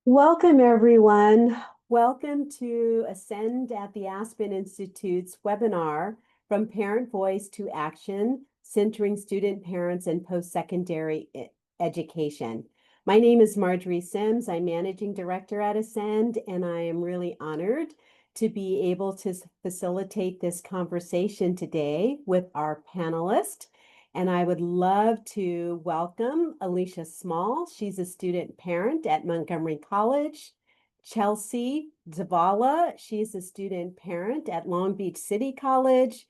Welcome, everyone. Welcome to Ascend at the Aspen Institute's webinar, From Parent Voice to Action, Centering Student Parents and Post-Secondary Education. My name is Marjorie Sims. I'm Managing Director at Ascend, and I am really honored to be able to facilitate this conversation today with our panelists. And I would love to welcome Alisha Small. She's a student parent at Montgomery College. Chealsea Zavala, she's a student parent at Long Beach City College.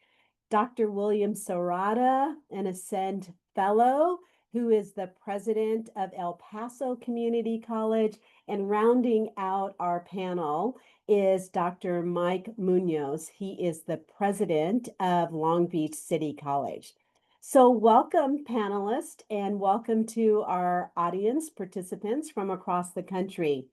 Dr. William Serrata, an Ascend Fellow, who is the president of El Paso Community College. And rounding out our panel is Dr. Mike Muñoz. He is the president of Long Beach City College. So welcome, panelists, and welcome to our audience participants from across the country.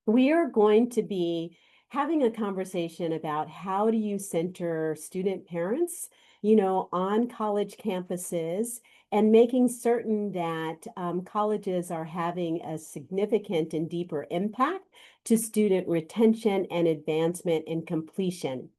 We are going to be having a conversation about how do you center student parents, on college campuses and making certain that colleges are having a significant and deeper impact to student retention and advancement and completion.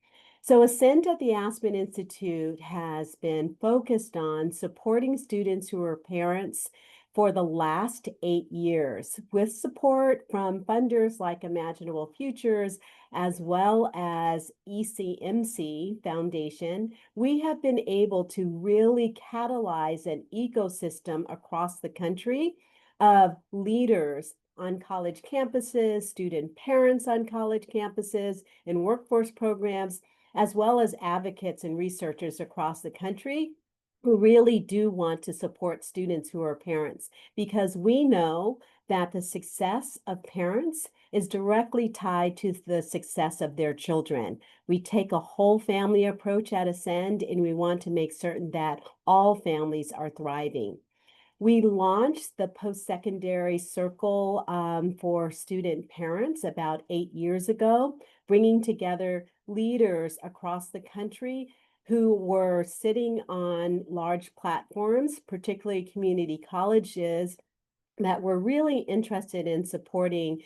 So Ascend at the Aspen Institute has been focused on supporting students who are parents for the last 8 years with support from funders like Imaginable Futures, as well as ECMC Foundation. We have been able to really catalyze an ecosystem across the country of leaders on college campuses, student parents on college campuses, and workforce programs, as well as advocates and researchers across the country who really do want to support students who are parents, because we know that the success of parents is directly tied to the success of their children. We take a whole family approach at Ascend, and we want to make certain that all families are thriving. We launched the Post-Secondary Circle for student parents about 8 years ago, bringing together leaders across the country who were sitting on large platforms, particularly community colleges, that were really interested in supporting,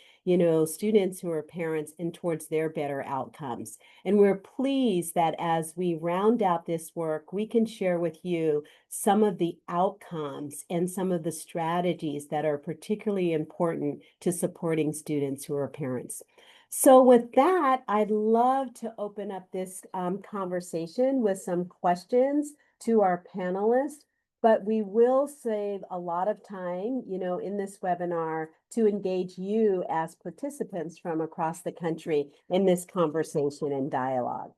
students who are parents and towards their better outcomes. And we're pleased that as we round out this work, we can share with you some of the outcomes and some of the strategies that are particularly important to supporting students who are parents. So with that, I'd love to open up this conversation with some questions to our panelists. But we will save a lot of time, in this webinar to engage you as participants from across the country in this conversation and dialogue.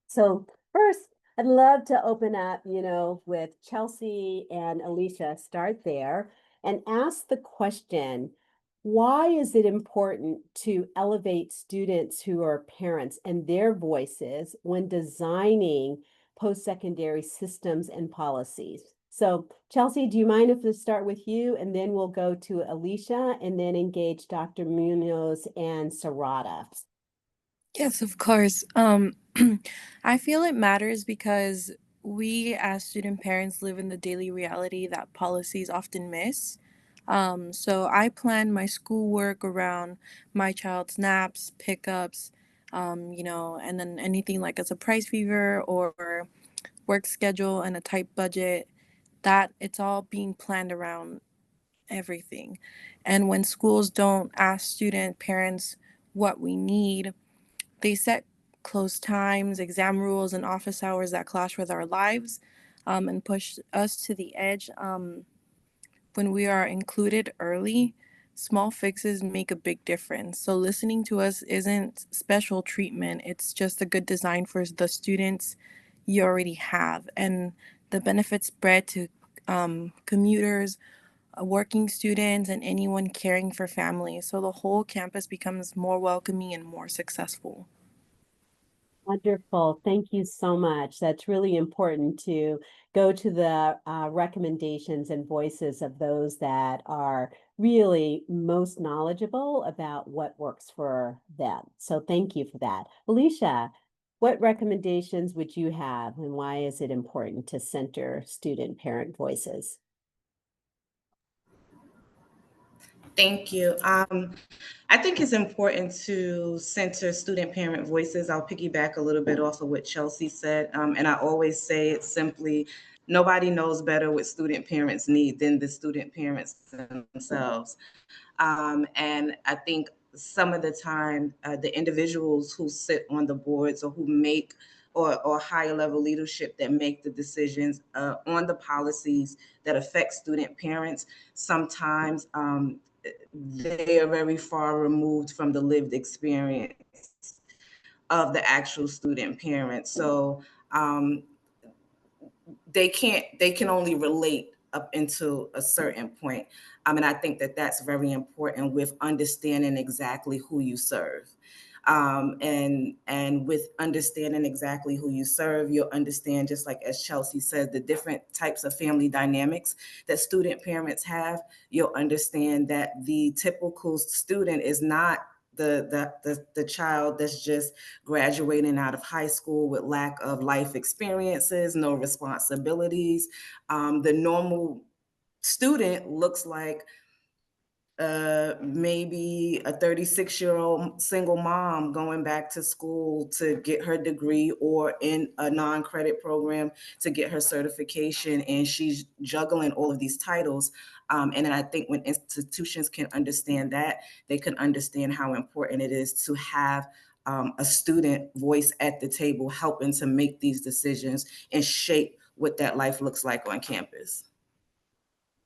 So first, I'd love to open up, with Chealsea and Alisha, start there and ask the question, why is it important to elevate students who are parents and their voices when designing post-secondary systems and policies? So Chealsea, do you mind if we start with you, and then we'll go to Alisha and then engage Dr. Muñoz and Serrata? Yes, of course. I feel it matters because we as student parents live in the daily reality that policies often miss. So I plan my schoolwork around my child's naps, pickups, and then anything like a surprise fever or work schedule and a tight budget, that it's all being planned around everything. And when schools don't ask student parents what we need, they set closed times, exam rules, and office hours that clash with our lives, and push us to the edge. When we are included early, small fixes make a big difference. So listening to us isn't special treatment, it's just a good design for the students you already have. And the benefits spread to commuters, working students, and anyone caring for families. So the whole campus becomes more welcoming and more successful. Wonderful. Thank you so much. That's really important to go to the recommendations and voices of those that are really most knowledgeable about what works for them. So thank you for that. Alisha, what recommendations would you have, and why is it important to center student parent voices? Thank you. I think it's important to center student parent voices. I'll piggyback a little bit off of what Chealsea said. And I always say it simply, nobody knows better what student parents need than the student parents themselves. And I think some of the time, the individuals who sit on the boards or who make or higher level leadership that make the decisions on the policies that affect student parents, sometimes they are very far removed from the lived experience of the actual student parent. So um, they can only relate up into a certain point. And I think that that's very important with understanding exactly who you serve. And with understanding exactly who you serve, you'll understand, just like as Chealsea said, the different types of family dynamics that student parents have. You'll understand that the typical student is not the child that's just graduating out of high school with lack of life experiences, no responsibilities. The normal student looks like maybe a 36-year-old single mom going back to school to get her degree or in a non-credit program to get her certification, and she's juggling all of these titles. And then I think when institutions can understand that, they can understand how important it is to have a student voice at the table helping to make these decisions and shape what that life looks like on campus.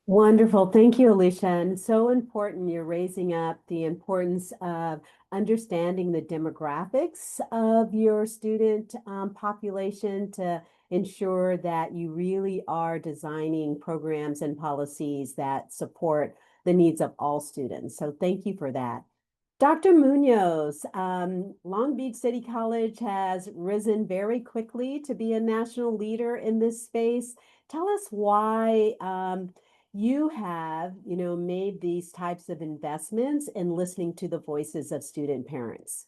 Wonderful. Thank you, Alicia. And so important. You're raising up the importance of understanding the demographics of your student population to ensure that you really are designing programs and policies that support the needs of all students. So thank you for that. Dr. Muñoz, Long Beach City College has risen very quickly to be a national leader in this space. Tell us why you have, made these types of investments in listening to the voices of student parents.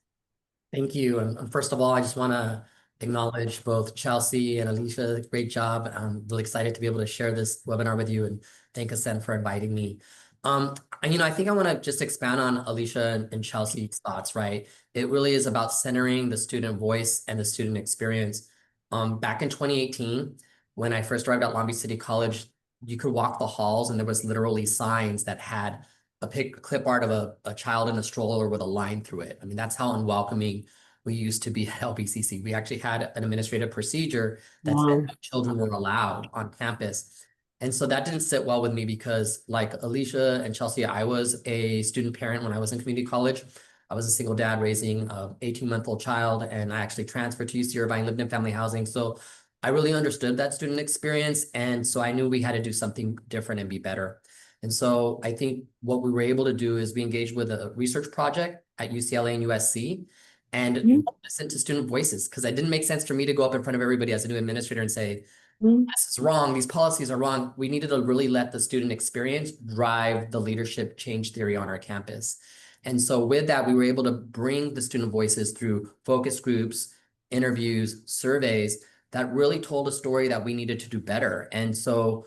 Thank you. And first of all, I just want to acknowledge both Chealsea and Alisha. Great job. I'm really excited to be able to share this webinar with you, and thank Ascend for inviting me. I think I want to just expand on Alisha and Chealsea's thoughts, right? It really is about centering the student voice and the student experience. Back in 2018, when I first arrived at Long Beach City College, you could walk the halls and there was literally signs that had a clip art of a child in a stroller with a line through it. I mean, that's how unwelcoming we used to be at LBCC. We actually had an administrative procedure that said Wow. no children were allowed on campus. And so that didn't sit well with me because, like Alisha and Chealsea, I was a student parent when I was in community college. I was a single dad raising an 18-month-old child, and I actually transferred to UC Irvine, lived in family housing. So I really understood that student experience. And so I knew we had to do something different and be better. And so I think what we were able to do is we engaged with a research project at UCLA and USC and listen to student voices, because it didn't make sense for me to go up in front of everybody as a new administrator and say, this is wrong, these policies are wrong. We needed to really let the student experience drive the leadership change theory on our campus. And so with that, we were able to bring the student voices through focus groups, interviews, surveys that really told a story that we needed to do better. And so,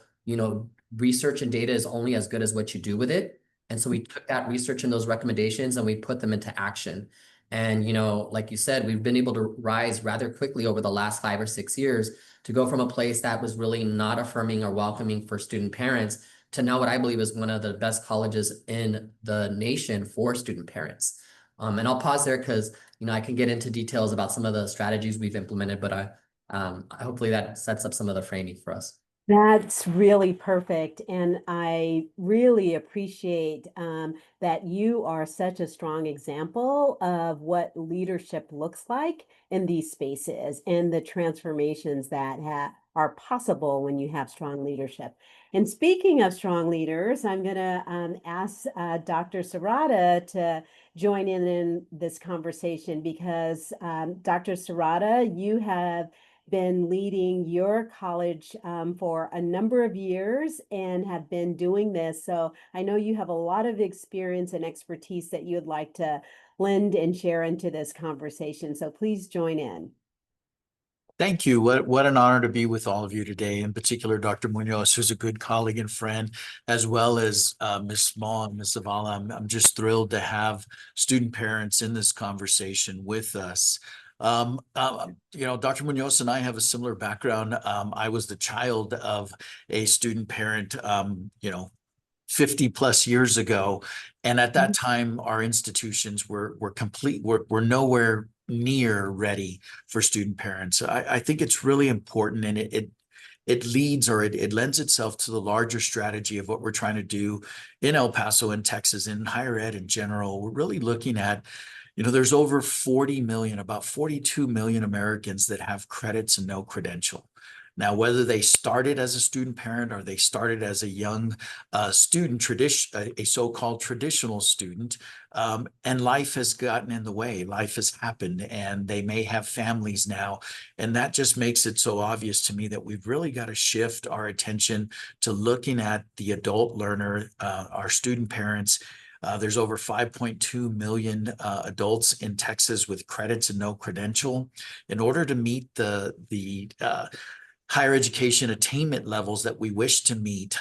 research and data is only as good as what you do with it. And so we took that research and those recommendations and we put them into action. And, like you said, we've been able to rise rather quickly over the last 5 or 6 years to go from a place that was really not affirming or welcoming for student parents to now what I believe is one of the best colleges in the nation for student parents. And I'll pause there because, I can get into details about some of the strategies we've implemented, but hopefully that sets up some of the framing for us. That's really perfect. And I really appreciate that you are such a strong example of what leadership looks like in these spaces and the transformations that are possible when you have strong leadership. And speaking of strong leaders, I'm going to ask Dr. Serrata to join in this conversation because Dr. Serrata, you have been leading your college for a number of years and have been doing this. So I know you have a lot of experience and expertise that you'd like to lend and share into this conversation. So please join in. Thank you. What an honor to be with all of you today, in particular, Dr. Muñoz, who's a good colleague and friend, as well as Ms. Small and Ms. Zavala. I'm just thrilled to have student parents in this conversation with us. Dr. Muñoz and I have a similar background. I was the child of a student parent, 50 plus years ago. And at that time, our institutions were nowhere near ready for student parents. I think it's really important, and it leads, or it lends itself to the larger strategy of what we're trying to do in El Paso, in Texas, in higher ed in general. We're really looking at, there's over 40 million, about 42 million Americans that have credits and no credential. Now, whether they started as a student parent or they started as a young student, a so-called traditional student, and life has gotten in the way, life has happened, and they may have families now. And that just makes it so obvious to me that we've really got to shift our attention to looking at the adult learner, our student parents. There's over 5.2 million adults in Texas with credits and no credential. In order to meet the higher education attainment levels that we wish to meet.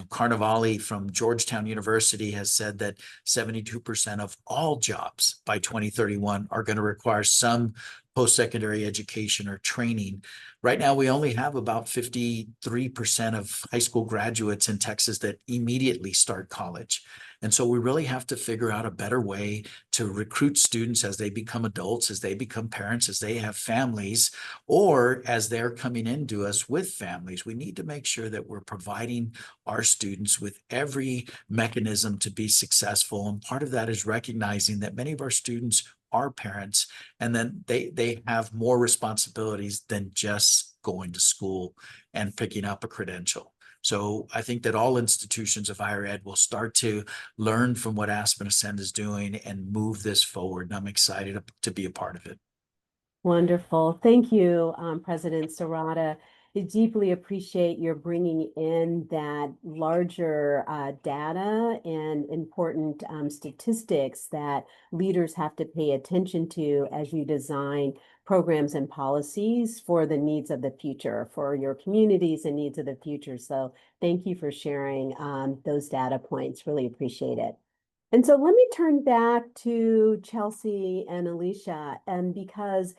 Carnevale from Georgetown University has said that 72% of all jobs by 2031 are going to require some post-secondary education or training. Right now, we only have about 53% of high school graduates in Texas that immediately start college. And so we really have to figure out a better way to recruit students as they become adults, as they become parents, as they have families, or as they're coming into us with families. We need to make sure that we're providing our students with every mechanism to be successful. And part of that is recognizing that many of our students are parents, and then they have more responsibilities than just going to school and picking up a credential. So I think that all institutions of higher ed will start to learn from what Aspen Ascend is doing and move this forward. And I'm excited to be a part of it. Wonderful. Thank you, President Serrata. I deeply appreciate your bringing in that larger data and important statistics that leaders have to pay attention to as you design programs and policies for the needs of the future, for your communities and needs of the future. So thank you for sharing those data points. Really appreciate it. And so let me turn back to Chealsea and Alisha, and because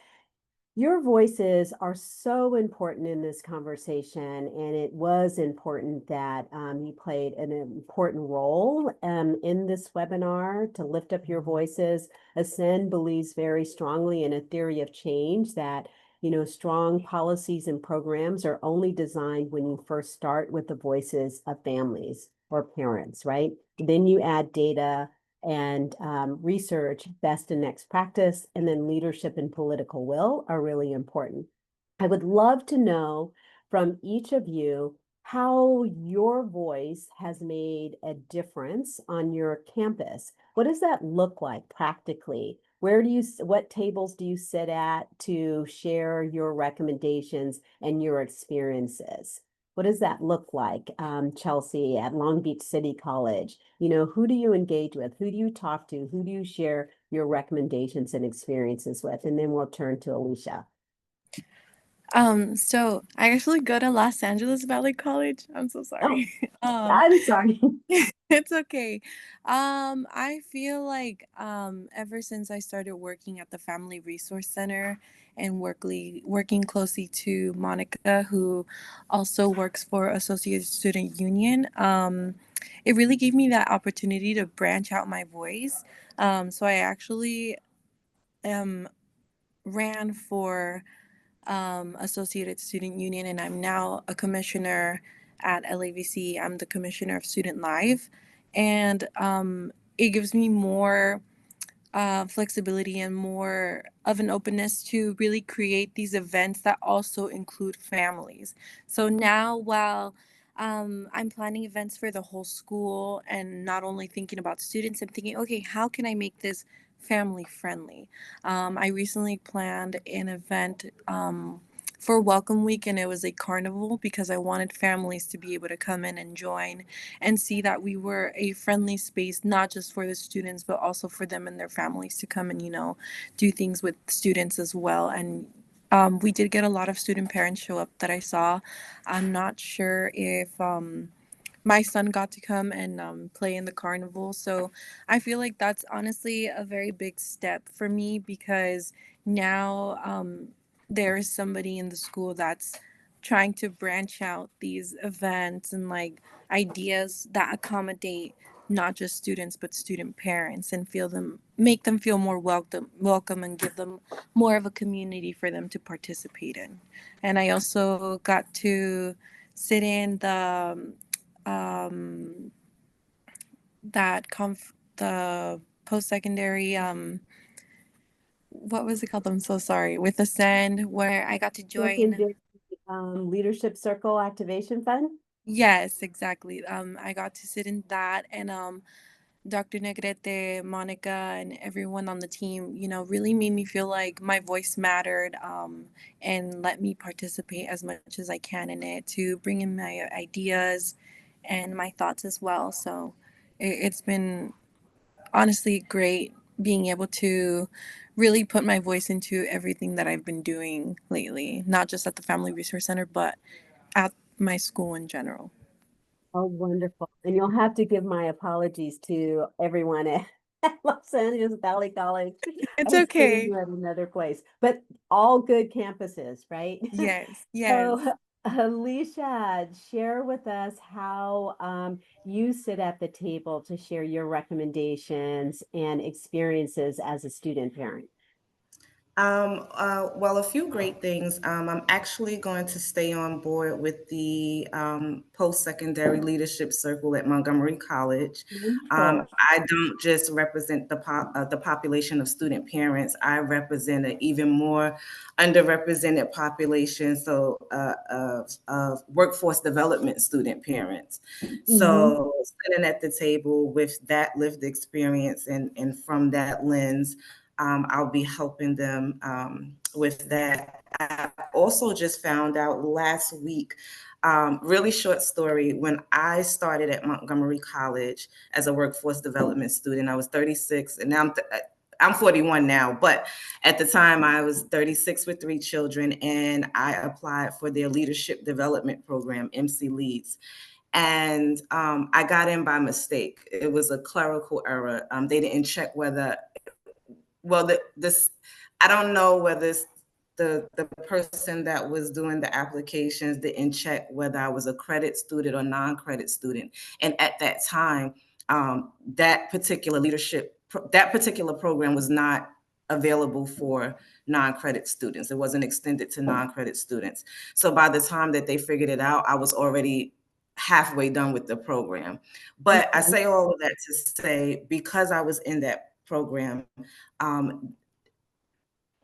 your voices are so important in this conversation, and it was important that you played an important role in this webinar to lift up your voices. Ascend believes very strongly in a theory of change that, strong policies and programs are only designed when you first start with the voices of families or parents, right? Then you add data and research, best and next practice, and then leadership and political will are really important. I would love to know from each of you how your voice has made a difference on your campus. What does that look like practically? What tables do you sit at to share your recommendations and your experiences? What does that look like, Chealsea, at Long Beach City College? Who do you engage with? Who do you talk to? Who do you share your recommendations and experiences with? And then we'll turn to Alisha. So I actually go to Los Angeles Valley College. I'm so sorry. I'm sorry. It's okay. I feel like ever since I started working at the Family Resource Center and working closely to Monica, who also works for Associated Student Union, it really gave me that opportunity to branch out my voice. So I actually ran for Associated Student Union, and I'm now a commissioner at LAVC. I'm the commissioner of Student Life, and it gives me more flexibility and more of an openness to really create these events that also include families. So now, while I'm planning events for the whole school and not only thinking about students, I'm thinking, okay, how can I make this family friendly? I recently planned an event for Welcome Week, and it was a carnival because I wanted families to be able to come in and join and see that we were a friendly space, not just for the students, but also for them and their families to come and, do things with students as well. And We did get a lot of student parents show up that I saw. I'm not sure if my son got to come and play in the carnival. So I feel like that's honestly a very big step for me, because now there is somebody in the school that's trying to branch out these events and like ideas that accommodate not just students but student parents, and make them feel more welcome and give them more of a community for them to participate in. And I also got to sit in um the post-secondary, what was it called? I'm so sorry. With Ascend, where I got to join. Secondary, Leadership Circle Activation Fund. Yes, exactly. I got to sit in that, and Dr. Negrete, Monica, and everyone on the team, really made me feel like my voice mattered, and let me participate as much as I can in it to bring in my ideas and my thoughts as well. So it's been honestly great being able to really put my voice into everything that I've been doing lately, not just at the Family Resource Center, but at my school in general. Oh, wonderful. And you'll have to give my apologies to everyone at Los Angeles Valley College. It's I was kidding okay. you at another place, but all good campuses, right? Yes, yes. So, Alisha, share with us how you sit at the table to share your recommendations and experiences as a student parent. Well, a few great things. I'm actually going to stay on board with the post-secondary leadership circle at Montgomery College. Wonderful. I don't just represent the population of student parents. I represent an even more underrepresented population, so of workforce development student parents. So sitting at the table with that lived experience and from that lens, I'll be helping them with that. I also just found out last week, really short story, when I started at Montgomery College as a workforce development student, I was 36, and now I'm 41 now, but at the time I was 36 with 3 children, and I applied for their leadership development program, MC Leads. And I got in by mistake. It was a clerical error. They didn't check whether, well, this, I don't know whether the person that was doing the applications didn't check whether I was a credit student or non-credit student. And at that time, that particular that particular program was not available for non-credit students. It wasn't extended to non-credit students. So by the time that they figured it out, I was already halfway done with the program. But I say all of that to say, because I was in that program,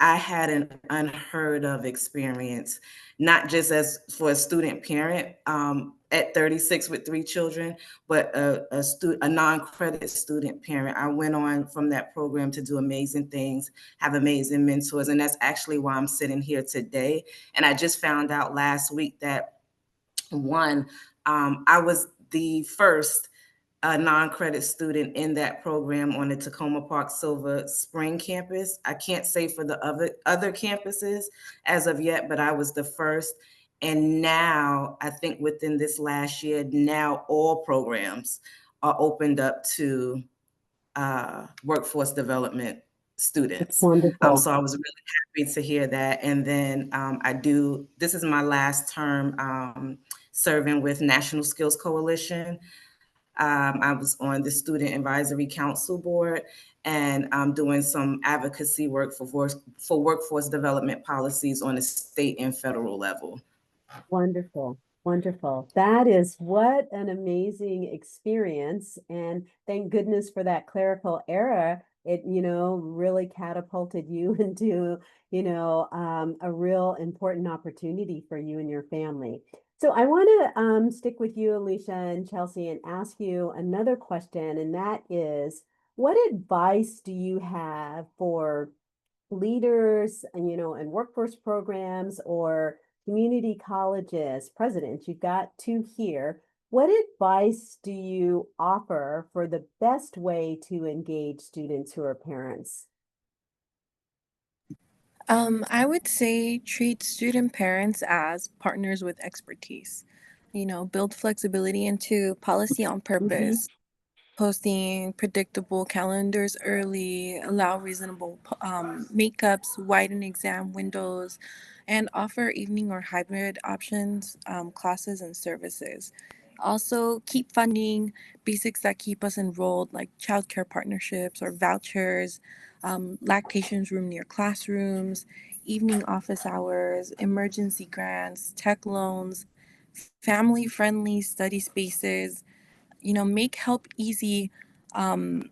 I had an unheard of experience, not just as for a student parent at 36 with 3 children, but a non-credit student parent. I went on from that program to do amazing things, have amazing mentors, and that's actually why I'm sitting here today. And I just found out last week that I was the first non-credit student in that program on the Tacoma Park Silver Spring campus. I can't say for the other campuses as of yet, but I was the first. And now, I think within this last year, now all programs are opened up to workforce development students. Wonderful. So I was really happy to hear that. And then this is my last term serving with National Skills Coalition. I was on the Student Advisory Council Board, and I'm doing some advocacy work for workforce development policies on the state and federal level. Wonderful. Wonderful. That is what an amazing experience. And thank goodness for that clerical error. It, really catapulted you into, a real important opportunity for you and your family. So I want to stick with you, Alisha and Chealsea, and ask you another question, and that is, what advice do you have for leaders and, and workforce programs or community colleges presidents? You've got 2 here. What advice do you offer for the best way to engage students who are parents? I would say treat student parents as partners with expertise. Build flexibility into policy on Mhm. purpose. Posting predictable calendars early, allow reasonable makeups, widen exam windows, and offer evening or hybrid options, classes, and services. Also, keep funding basics that keep us enrolled, like childcare partnerships or vouchers, lactations room near classrooms, evening office hours, emergency grants, tech loans, family friendly study spaces. Make help easy um,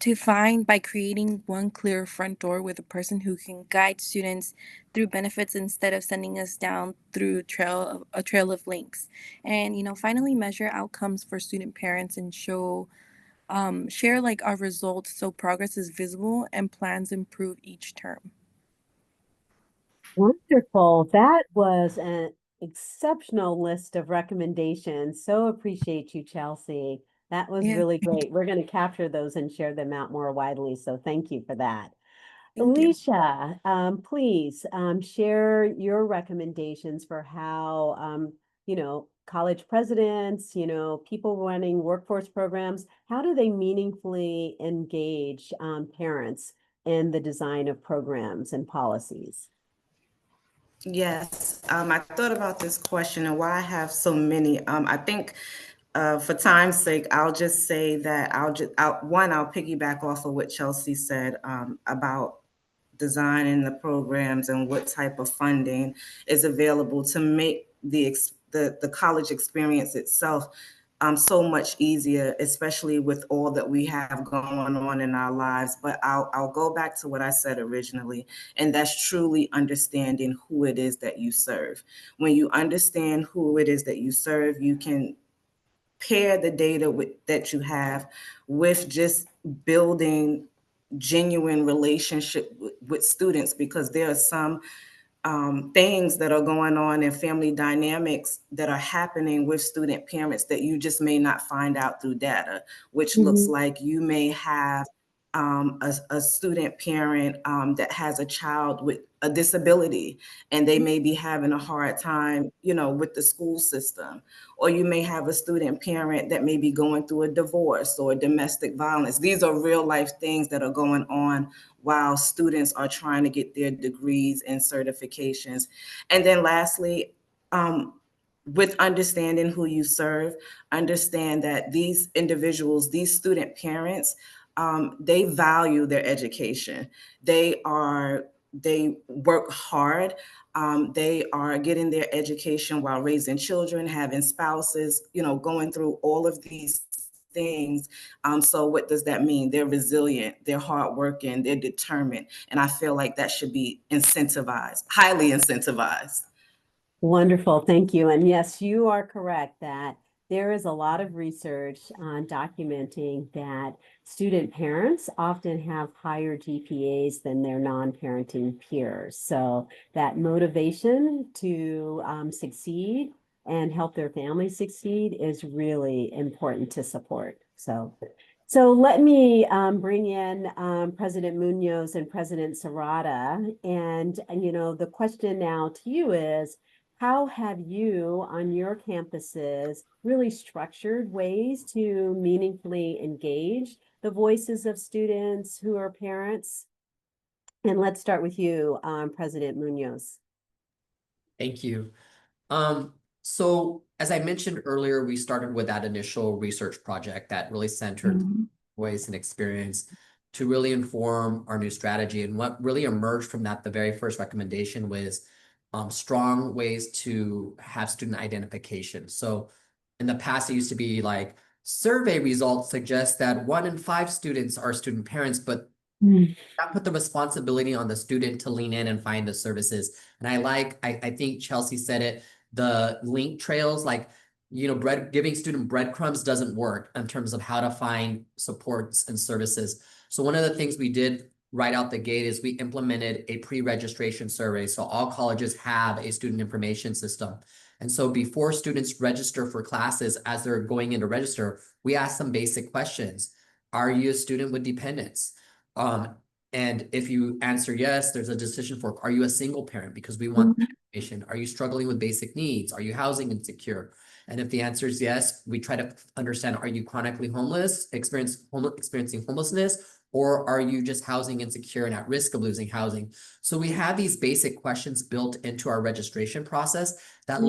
to find by creating one clear front door with a person who can guide students through benefits instead of sending us down through a trail of links. And finally measure outcomes for student parents and share like our results so progress is visible and plans improve each term. Wonderful. That was an exceptional list of recommendations. So appreciate you, Chelsea. That was Yeah, really great. We're going to capture those and share them out more widely. So thank you for that. thank you. Alicia, please share your recommendations for how, college presidents, people running workforce programs, how do they meaningfully engage parents in the design of programs and policies? Yes, I thought about this question and why I have so many. I think for time's sake, I'll just say that I'll piggyback off of what Chelsea said about designing the programs and what type of funding is available to make the college experience itself so much easier, especially with all that we have going on in our lives. But I'll go back to what I said originally, and that's truly understanding who it is that you serve. When you understand who it is that you serve, you can pair the data that you have with just building genuine relationship with students, because there are some things that are going on in family dynamics that are happening with student parents that you just may not find out through data, which looks Mhm. like you may have a student parent that has a child with a disability, and they may be having a hard time, with the school system. Or you may have a student parent that may be going through a divorce or domestic violence. These are real life things that are going on while students are trying to get their degrees and certifications. And then lastly, with understanding who you serve, understand that these individuals, these student parents, they value their education. They work hard. They are getting their education while raising children, having spouses, going through all of these things. So what does that mean? They're resilient, they're hardworking, they're determined. And I feel like that should be incentivized, highly incentivized. Wonderful, thank you. And yes, you are correct that there is a lot of research on documenting that student parents often have higher GPAs than their non-parenting peers. So that motivation to succeed and help their family succeed is really important to support. So let me bring in President Muñoz and President Serrata. And, the question now to you is, how have you on your campuses really structured ways to meaningfully engage the voices of students who are parents? And let's start with you, President Muñoz. Thank you. So as I mentioned earlier, we started with that initial research project that really centered voice and experience to really inform our new strategy. And what really emerged from that, the very first recommendation was strong ways to have student identification. So in the past, it used to be like survey results suggest that 1 in 5 students are student parents, but that put the responsibility on the student to lean in and find the services. And I think Chelsea said it, the link trails, like, giving student breadcrumbs doesn't work in terms of how to find supports and services. So one of the things we did right out the gate is we implemented a pre-registration survey. So all colleges have a student information system. And so before students register for classes, as they're going in to register, we ask them basic questions. Are you a student with dependents? And if you answer yes, there's a decision for, are you a single parent? Because we want that information. Are you struggling with basic needs? Are you housing insecure? And if the answer is yes, we try to understand, are you chronically homeless, experiencing homelessness, or are you just housing insecure and at risk of losing housing? So we have these basic questions built into our registration process that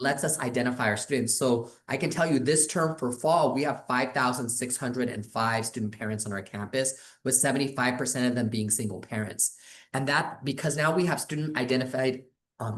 lets us identify our students. So I can tell you this term for fall, we have 5,605 student parents on our campus, with 75% of them being single parents. And that, because now we have student identified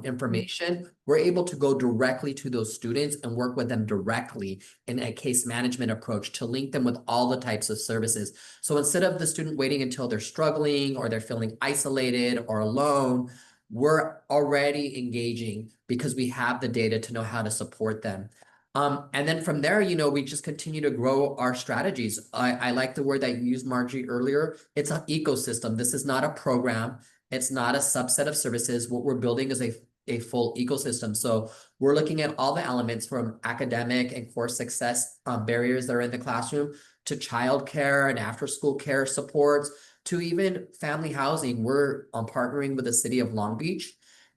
information, we're able to go directly to those students and work with them directly in a case management approach to link them with all the types of services. So instead of the student waiting until they're struggling or they're feeling isolated or alone, we're already engaging because we have the data to know how to support them. And then from there, you know, we just continue to grow our strategies. I like the word that you used, Margie, earlier. It's an ecosystem. This is not a program. It's not a subset of services. What we're building is a full ecosystem. So we're looking at all the elements from academic and course success barriers that are in the classroom, to childcare and after-school care supports, to even family housing. We're partnering with the city of Long Beach,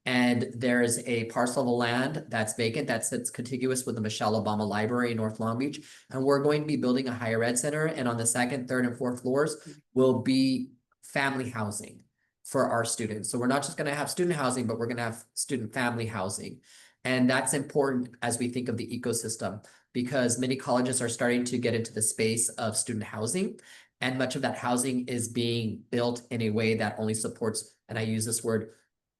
and there's a parcel of land that's vacant that sits contiguous with the Michelle Obama Library in North Long Beach. And we're going to be building a higher ed center. And on the second, third, and fourth floors will be family housing for our students. So we're not just going to have student housing, but we're going to have student family housing. And that's important as we think of the ecosystem, because many colleges are starting to get into the space of student housing. And much of that housing is being built in a way that only supports, and I use this word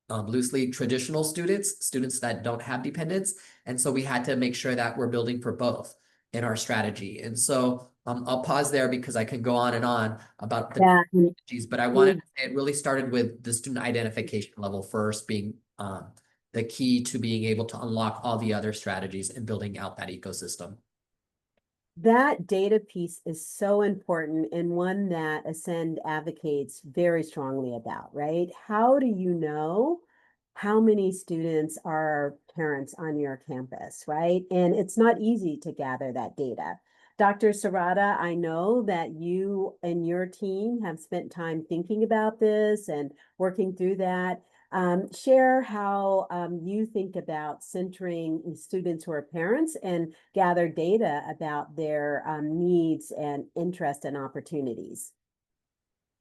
loosely, traditional students that don't have dependents. And so we had to make sure that we're building for both in our strategy. And so I'll pause there because I can go on and on about the strategies, but I wanted to say it really started with the student identification level first being the key to being able to unlock all the other strategies and building out that ecosystem. That data piece is so important, and one that Ascend advocates very strongly about, right? How do you know how many students are parents on your campus, right? And it's not easy to gather that data. Dr. Serrata, I know that you and your team have spent time thinking about this and working through that. Share how you think about centering students who are parents and gather data about their needs and interests and opportunities.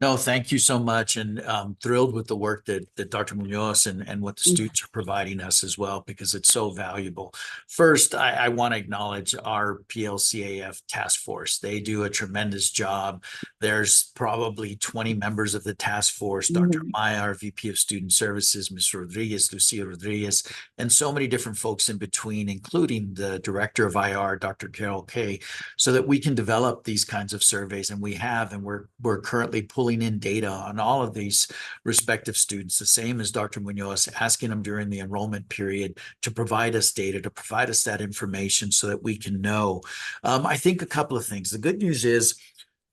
No, thank you so much. And thrilled with the work that Dr. Muñoz and what the students are providing us as well, because it's so valuable. First, I want to acknowledge our PLCAF task force. They do a tremendous job. There's probably 20 members of the task force, Dr. Maya, our VP of Student Services, Ms. Rodriguez, Lucia Rodriguez, and so many different folks in between, including the Director of IR, Dr. Carol Kay, so that we can develop these kinds of surveys. And we have, and we're currently pulling in data on all of these respective students, the same as Dr. Muñoz, asking them during the enrollment period to provide us data, to provide us that information so that we can know. I think a couple of things. The good news is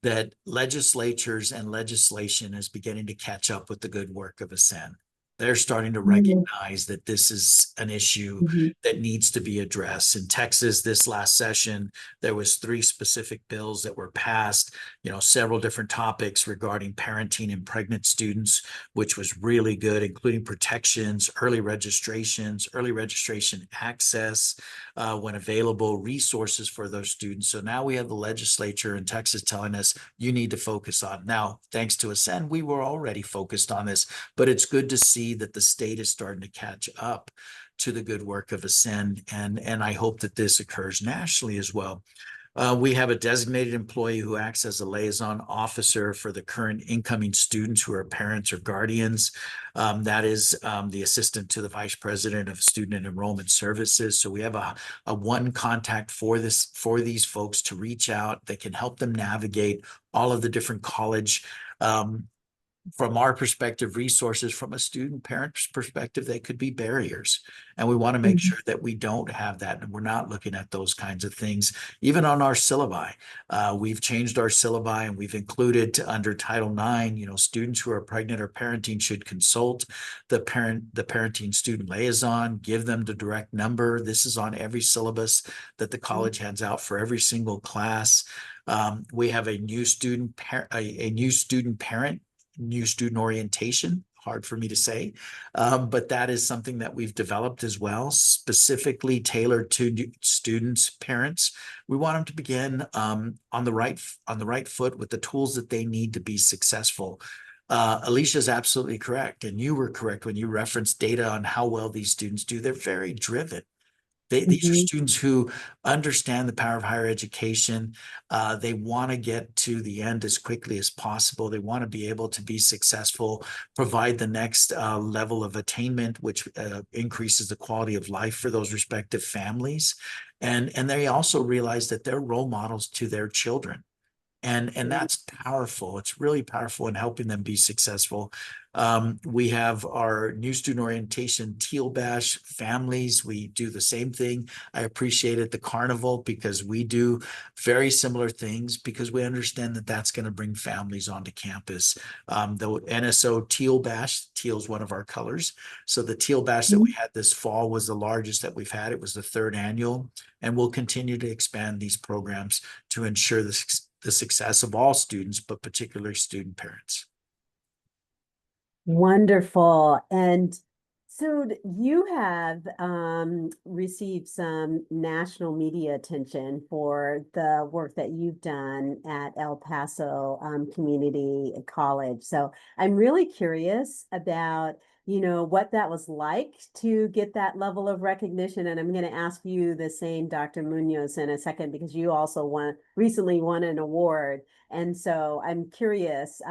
that legislatures and legislation is beginning to catch up with the good work of Ascend. They're starting to recognize that this is an issue that needs to be addressed. In Texas, this last session, there was 3 specific bills that were passed, you know, several different topics regarding parenting and pregnant students, which was really good, including protections, early registration access, when available, resources for those students. So now we have the legislature in Texas telling us you need to focus on. Now, thanks to Ascend, we were already focused on this, but it's good to see that the state is starting to catch up to the good work of Ascend, and I hope that this occurs nationally as well. We have a designated employee who acts as a liaison officer for the current incoming students who are parents or guardians. That is the assistant to the vice president of student enrollment services. So we have a one contact for these folks to reach out. They can help them navigate all of the different college from our perspective, resources. From a student parent's perspective, they could be barriers. And we want to make sure that we don't have that. And we're not looking at those kinds of things. Even on our syllabi, we've changed our syllabi and we've included under Title IX, you know, students who are pregnant or parenting should consult the parenting student liaison, give them the direct number. This is on every syllabus that the college hands out for every single class. We have a new student parent new student orientation. Hard for me to say, but that is something that we've developed as well, specifically tailored to students, parents. We want them to begin on the right foot with the tools that they need to be successful. Alisha is absolutely correct, and you were correct when you referenced data on how well these students do. They're very driven. These are students who understand the power of higher education. They want to get to the end as quickly as possible. They want to be able to be successful, provide the next level of attainment, which increases the quality of life for those respective families. And they also realize that they're role models to their children. And that's powerful. It's really powerful in helping them be successful. We have our new student orientation Teal Bash families. We do the same thing. I appreciate it, the carnival, because we do very similar things because we understand that that's going to bring families onto campus. The NSO Teal Bash, teal is one of our colors. So the Teal Bash that we had this fall was the largest that we've had. It was the 3rd annual, and we'll continue to expand these programs to ensure the success of all students, but particularly student parents. Wonderful. And so you have received some national media attention for the work that you've done at El Paso Community College. So I'm really curious about, you know, what that was like to get that level of recognition. And I'm going to ask you the same, Dr. Muñoz, in a second, because you also recently won an award. And so I'm curious,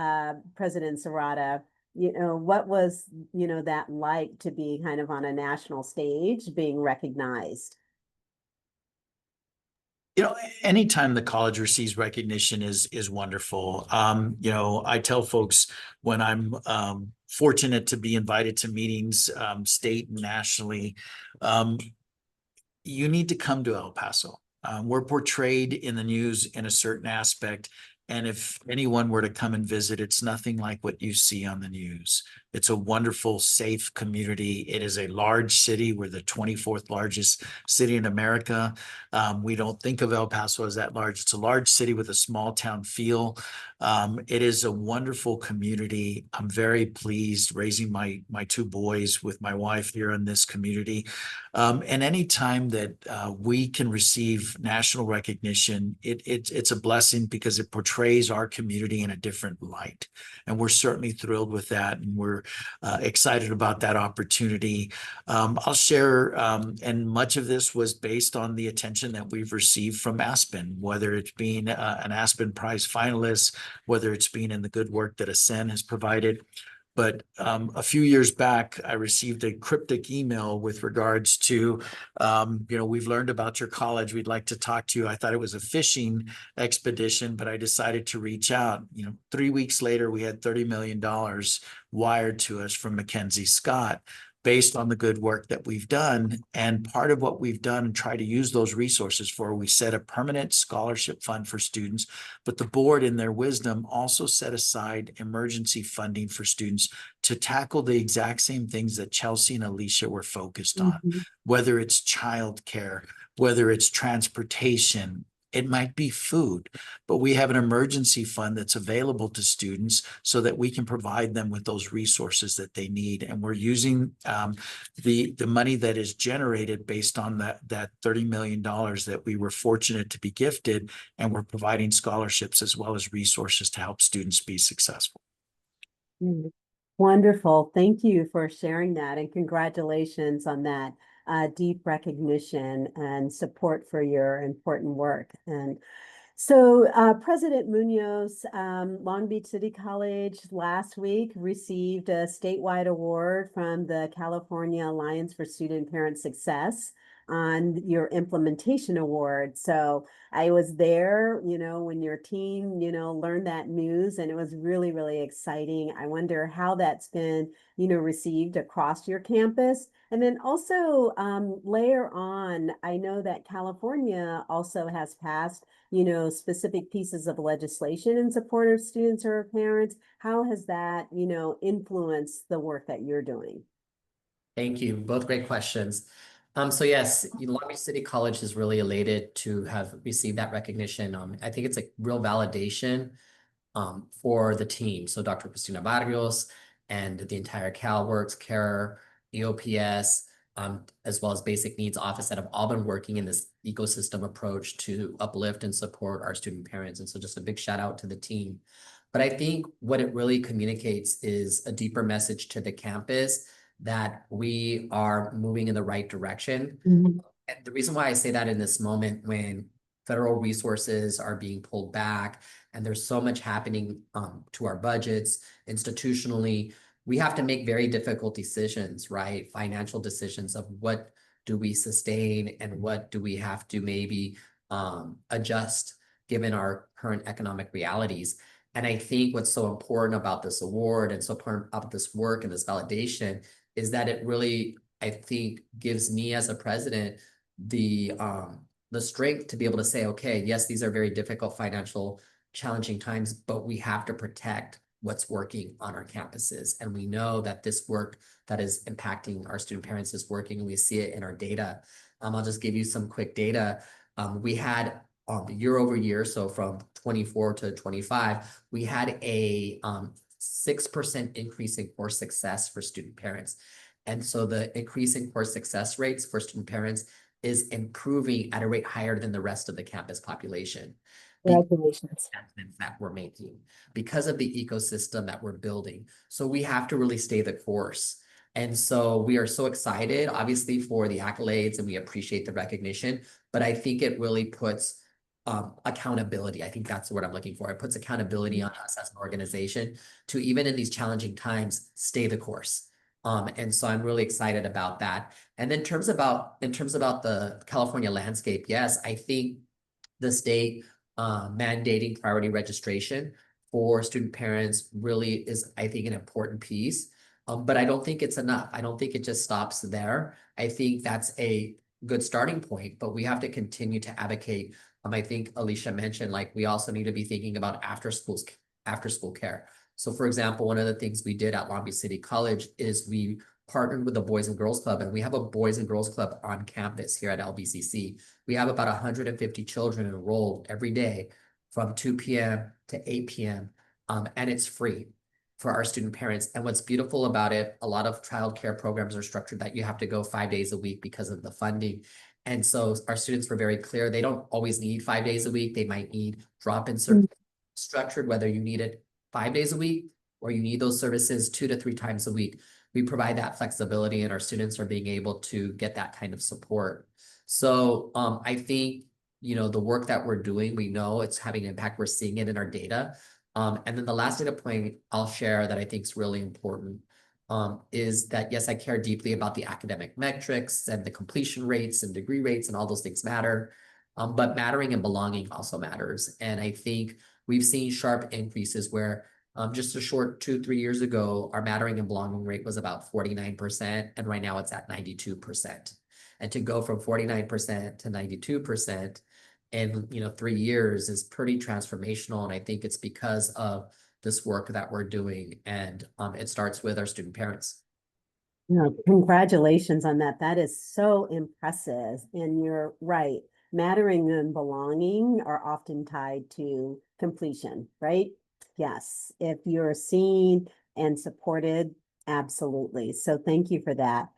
President Serrata, you know, what was, you know, that like to be kind of on a national stage being recognized? You know, anytime the college receives recognition is wonderful. You know, I tell folks when I'm fortunate to be invited to meetings, state and nationally, you need to come to El Paso. We're portrayed in the news in a certain aspect. And if anyone were to come and visit, it's nothing like what you see on the news. It's a wonderful, safe community. It is a large city. We're the 24th largest city in America. We don't think of El Paso as that large. It's a large city with a small town feel. It is a wonderful community. I'm very pleased raising my 2 boys with my wife here in this community. And any time that we can receive national recognition, it's a blessing because it portrays our community in a different light. And we're certainly thrilled with that. And we're excited about that opportunity. I'll share, and much of this was based on the attention that we've received from Aspen, whether it's being an Aspen Prize finalist, whether it's being in the good work that Ascend has provided. But a few years back, I received a cryptic email with regards to, you know, we've learned about your college. We'd like to talk to you. I thought it was a fishing expedition, but I decided to reach out. You know, 3 weeks later, we had $30 million wired to us from Mackenzie Scott based on the good work that we've done. And part of what we've done and try to use those resources for, we set a permanent scholarship fund for students, but the board in their wisdom also set aside emergency funding for students to tackle the exact same things that Chealsea and Alisha were focused on, whether it's childcare, whether it's transportation, it might be food, but we have an emergency fund that's available to students so that we can provide them with those resources that they need. And we're using the money that is generated based on that $30 million that we were fortunate to be gifted, and we're providing scholarships as well as resources to help students be successful. Wonderful. Thank you for sharing that, and congratulations on that deep recognition and support for your important work. And so President Muñoz, Long Beach City College last week received a statewide award from the California Alliance for Student Parent Success on your implementation award. So I was there, you know, when your team, you know, learned that news, and it was really, really exciting. I wonder how that's been, you know, received across your campus. And then also layer on, I know that California also has passed, you know, specific pieces of legislation in support of students or parents. How has that, you know, influenced the work that you're doing? Thank you. Both great questions. So yes, Long Beach City College is really elated to have received that recognition. I think it's a real validation for the team. So Dr. Cristina Barrios and the entire CalWorks, CARE, EOPS, as well as Basic Needs Office that have all been working in this ecosystem approach to uplift and support our student parents. And so just a big shout out to the team. But I think what it really communicates is a deeper message to the campus that we are moving in the right direction. Mhm. And the reason why I say that in this moment when federal resources are being pulled back and there's so much happening to our budgets institutionally, we have to make very difficult decisions, right? Financial decisions of what do we sustain and what do we have to maybe adjust given our current economic realities. And I think what's so important about this award and so important about this work and this validation is that it really, I think, gives me as a president the strength to be able to say, okay, yes, these are very difficult financial challenging times, but we have to protect what's working on our campuses. And we know that this work that is impacting our student parents is working, and we see it in our data. I'll just give you some quick data. We had year over year, so from 24 to 25, we had a 6% increase in course success for student parents. And so the increase in course success rates for student parents is improving at a rate higher than the rest of the campus population. Congratulations. That we're making because of the ecosystem that we're building. So we have to really stay the course. And so we are so excited, obviously, for the accolades, and we appreciate the recognition, but I think it really puts accountability. I think that's what I'm looking for. It puts accountability on us as an organization to, even in these challenging times, stay the course. And so I'm really excited about that. And then in terms about the California landscape, yes, I think the state mandating priority registration for student parents really is, I think, an important piece. But I don't think it's enough. I don't think it just stops there. I think that's a good starting point, but we have to continue to advocate. I think Alisha mentioned, like, we also need to be thinking about after school care. So for example, one of the things we did at Long Beach City College is we partnered with the Boys and Girls Club, and we have a Boys and Girls Club on campus here at LBCC. We have about 150 children enrolled every day from 2 p.m. to 8 p.m. And it's free for our student parents. And what's beautiful about it, a lot of childcare programs are structured that you have to go 5 days a week because of the funding. And so our students were very clear. They don't always need 5 days a week. They might need drop-in services structured, whether you need it 5 days a week or you need those services 2 to 3 times a week. We provide that flexibility, and our students are being able to get that kind of support. So I think, the work that we're doing, we know it's having an impact. We're seeing it in our data. And then the last data point I'll share that I think is really important is that, yes, I care deeply about the academic metrics and the completion rates and degree rates, and all those things matter. But mattering and belonging also matters. And I think we've seen sharp increases where just a short 2-3 years ago, our mattering and belonging rate was about 49%, and right now it's at 92%. And to go from 49% to 92% in 3 years is pretty transformational. And I think it's because of this work that we're doing, and it starts with our student parents. Congratulations on that. That is so impressive. And you're right. Mattering and belonging are often tied to completion, right? Yes. If you're seen and supported, absolutely. So thank you for that.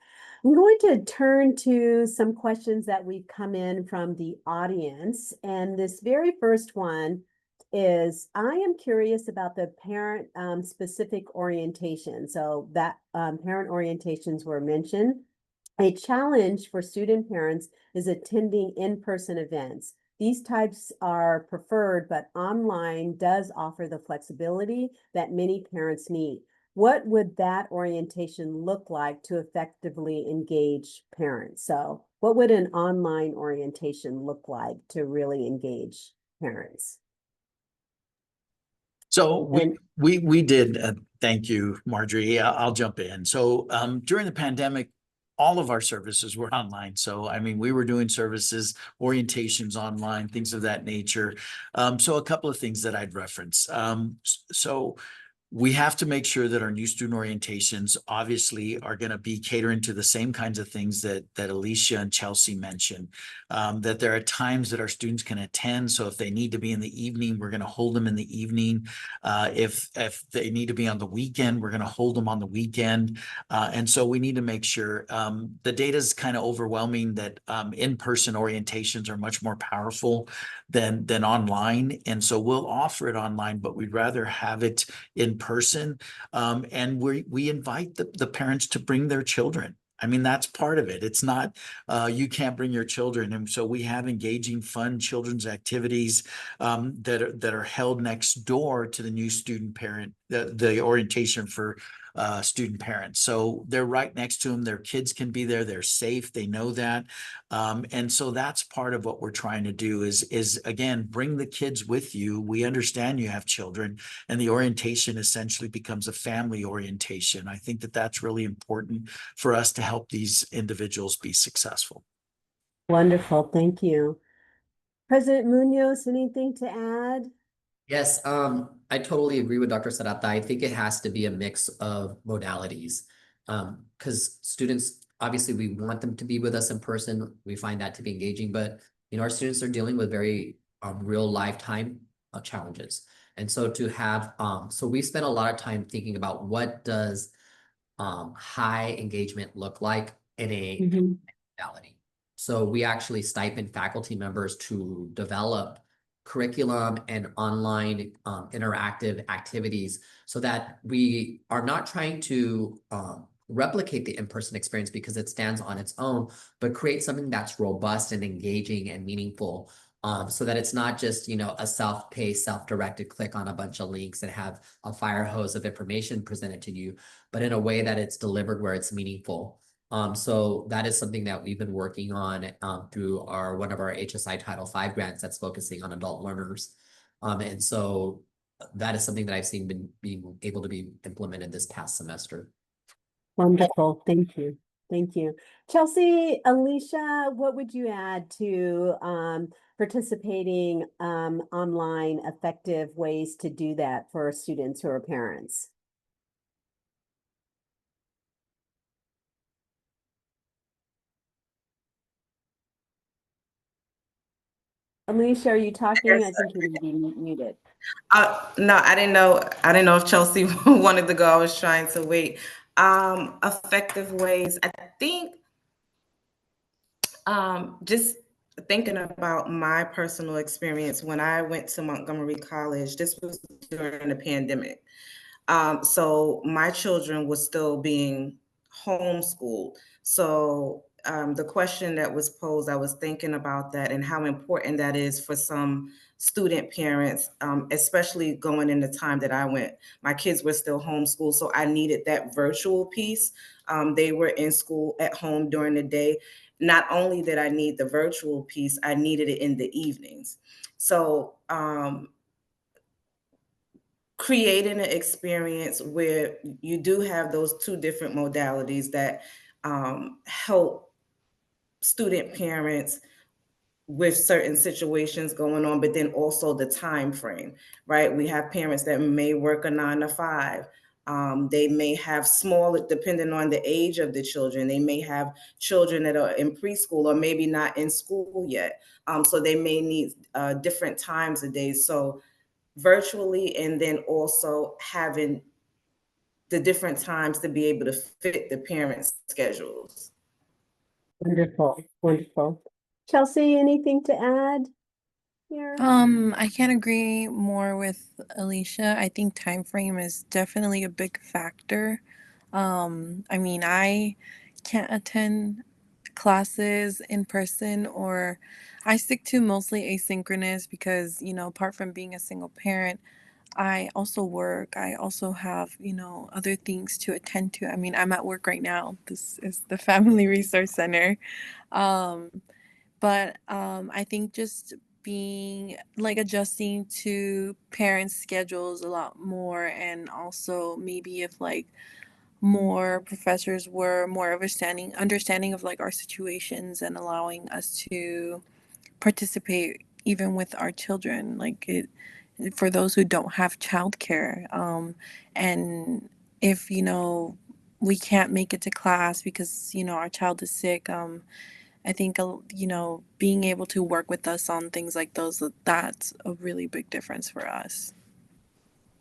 I'm going to turn to some questions that we've come in from the audience. And this very first one is, I am curious about the parent specific orientation. So that parent orientations were mentioned. A challenge for student parents is attending in-person events. These types are preferred, but online does offer the flexibility that many parents need. What would that orientation look like to effectively engage parents? So what would an online orientation look like to really engage parents? So we did, thank you, Marjorie. I'll jump in. So during the pandemic, all of our services were online. So, I mean, we were doing services, orientations online, things of that nature. So a couple of things that I'd reference. So We have to make sure that our new student orientations obviously are going to be catering to the same kinds of things that Alisha and Chealsea mentioned, that there are times that our students can attend. So if they need to be in the evening, we're going to hold them in the evening. If they need to be on the weekend, we're going to hold them on the weekend. And so we need to make sure the data is kind of overwhelming that in-person orientations are much more powerful than online. And so we'll offer it online, but we'd rather have it in person. And we invite the parents to bring their children. I mean, that's part of it. It's not, you can't bring your children. And so we have engaging, fun children's activities that are held next door to the new student parent, the orientation for student parents. So they're right next to them. Their kids can be there. They're safe. They know that. And so that's part of what we're trying to do is again, bring the kids with you. We understand you have children, and the orientation essentially becomes a family orientation. I think that that's really important for us to help these individuals be successful. Wonderful, thank you. President Muñoz, anything to add? Yes, I totally agree with Dr. Serrata. I think it has to be a mix of modalities. Because students, obviously we want them to be with us in person. We find that to be engaging, but our students are dealing with very real lifetime challenges. And so to have, so we spent a lot of time thinking about what does high engagement look like in a modality. So we actually stipend faculty members to develop curriculum and online interactive activities so that we are not trying to replicate the in-person experience because it stands on its own, but create something that's robust and engaging and meaningful, so that it's not just, a self-paced, self-directed click on a bunch of links and have a fire hose of information presented to you, but in a way that it's delivered where it's meaningful. So that is something that we've been working on through one of our HSI Title V grants that's focusing on adult learners. And so that is something that I've seen being able to be implemented this past semester. Wonderful, thank you. Thank you. Chealsea, Alisha, what would you add to participating online, effective ways to do that for students who are parents? Alisha, are you talking? I think you may be muted. No, I didn't know. I didn't know if Chealsea wanted to go. I was trying to wait. Effective ways. I think just thinking about my personal experience when I went to Montgomery College, this was during the pandemic. So my children were still being homeschooled. So the question that was posed, I was thinking about that and how important that is for some student parents, especially going in the time that I went. My kids were still homeschooled, so I needed that virtual piece. They were in school at home during the day. Not only did I need the virtual piece, I needed it in the evenings. So creating an experience where you do have those two different modalities that help student parents with certain situations going on, but then also the time frame, right? We have parents that may work a 9 to 5. They may have smaller, depending on the age of the children, they may have children that are in preschool or maybe not in school yet. So they may need different times of day. So virtually, and then also having the different times to be able to fit the parents' schedules. Wonderful, wonderful. Chealsea, anything to add here? I can't agree more with Alisha. I think time frame is definitely a big factor. I mean, I can't attend classes in person, or I stick to mostly asynchronous because, apart from being a single parent, I also work. I also have, other things to attend to. I mean, I'm at work right now. This is the Family Resource Center. But I think just being adjusting to parents' schedules a lot more, and also maybe if more professors were more of understanding of our situations and allowing us to participate even with our children, for those who don't have childcare. And if, we can't make it to class because, our child is sick, I think, being able to work with us on things like those, that's a really big difference for us.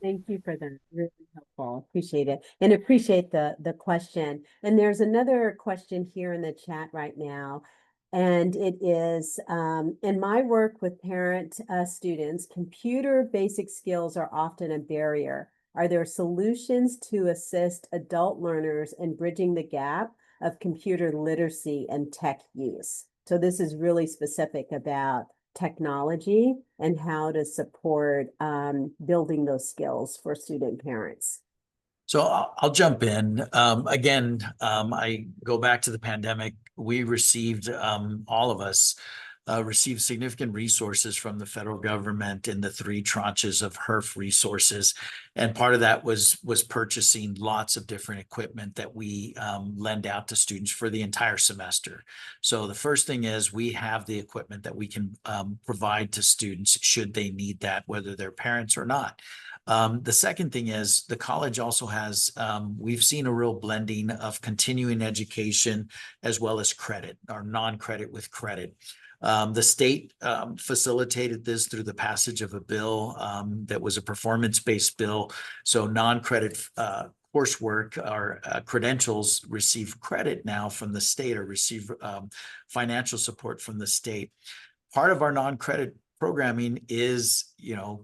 Thank you for that. Really helpful. Appreciate it. And appreciate the question. And there's another question here in the chat right now. And it is, in my work with parent students, computer basic skills are often a barrier. Are there solutions to assist adult learners in bridging the gap of computer literacy and tech use? So this is really specific about technology and how to support building those skills for student parents. So I'll jump in. Again, I go back to the pandemic. We received, all of us received significant resources from the federal government in the 3 tranches of HERF resources. And part of that was purchasing lots of different equipment that we lend out to students for the entire semester. So the first thing is we have the equipment that we can provide to students should they need that, whether they're parents or not. The second thing is the college also has, we've seen a real blending of continuing education as well as credit, or non-credit with credit. The state facilitated this through the passage of a bill that was a performance-based bill. So non-credit coursework or credentials receive credit now from the state, or receive financial support from the state. Part of our non-credit programming is,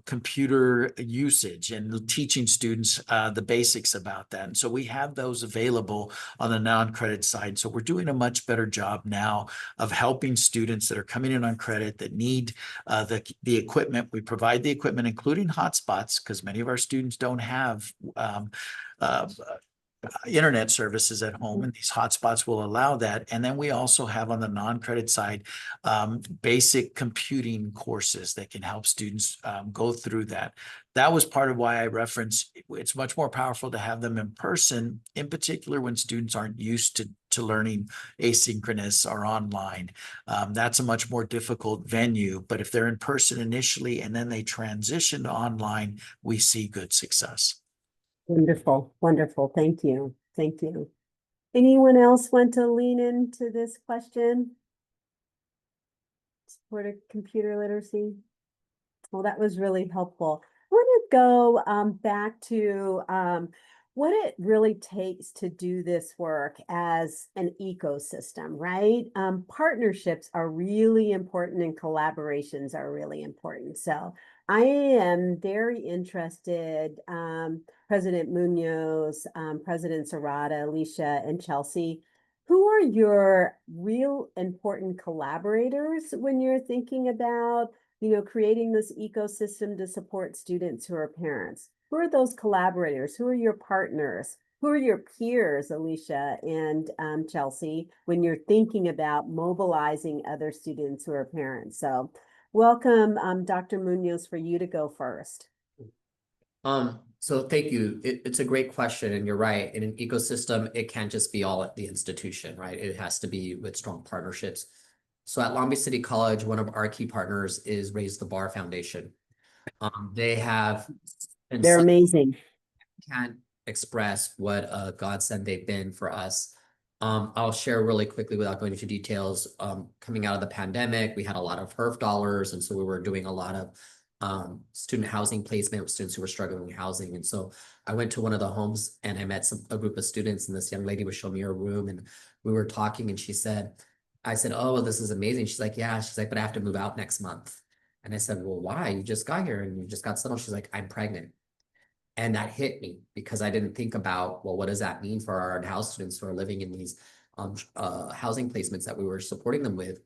computer usage and teaching students the basics about that. And so we have those available on the non-credit side. So we're doing a much better job now of helping students that are coming in on credit that need the equipment. We provide the equipment, including hotspots, because many of our students don't have internet services at home, and these hotspots will allow that. And then we also have on the non-credit side basic computing courses that can help students go through that. That was part of why I referenced it's much more powerful to have them in person, in particular when students aren't used to learning asynchronous or online. That's a much more difficult venue, but if they're in person initially and then they transition to online, we see good success. Wonderful, wonderful. Thank you. Thank you. Anyone else want to lean into this question? Support of computer literacy? Well, that was really helpful. I want to go back to what it really takes to do this work as an ecosystem, right? Partnerships are really important and collaborations are really important. So I am very interested, President Muñoz, President Serrata, Alisha, and Chealsea, who are your real important collaborators when you're thinking about, creating this ecosystem to support students who are parents? Who are those collaborators? Who are your partners? Who are your peers, Alisha and Chealsea, when you're thinking about mobilizing other students who are parents? So welcome, Dr. Muñoz, for you to go first. So thank you. It's a great question, and you're right. In an ecosystem, it can't just be all at the institution, right? It has to be with strong partnerships. So at Long Beach City College, one of our key partners is Raise the Bar Foundation. They have They're amazing. Can't express what a godsend they've been for us. I'll share really quickly without going into details. Coming out of the pandemic, we had a lot of HERF dollars, and so we were doing a lot of student housing placement with students who were struggling with housing. And so I went to one of the homes and I met a group of students, and this young lady was showing me her room, and we were talking, and I said, oh, well, this is amazing. She's like, yeah. She's like, but I have to move out next month. And I said, well, why? You just got here and you just got settled. She's like, I'm pregnant. And that hit me because I didn't think about, well, what does that mean for our house students who are living in these housing placements that we were supporting them with?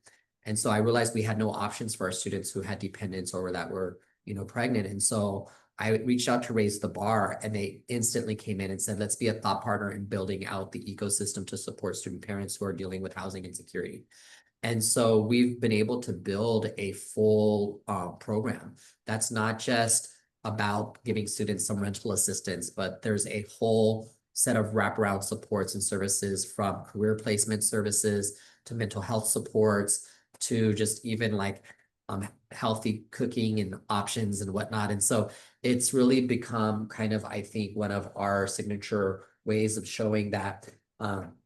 And so I realized we had no options for our students who had dependents or that were, pregnant. And so I reached out to Raise the Bar, and they instantly came in and said, let's be a thought partner in building out the ecosystem to support student parents who are dealing with housing insecurity. And so we've been able to build a full program that's not just about giving students some rental assistance, but there's a whole set of wraparound supports and services, from career placement services to mental health supports to just even like healthy cooking and options and whatnot. And so it's really become kind of, I think, one of our signature ways of showing that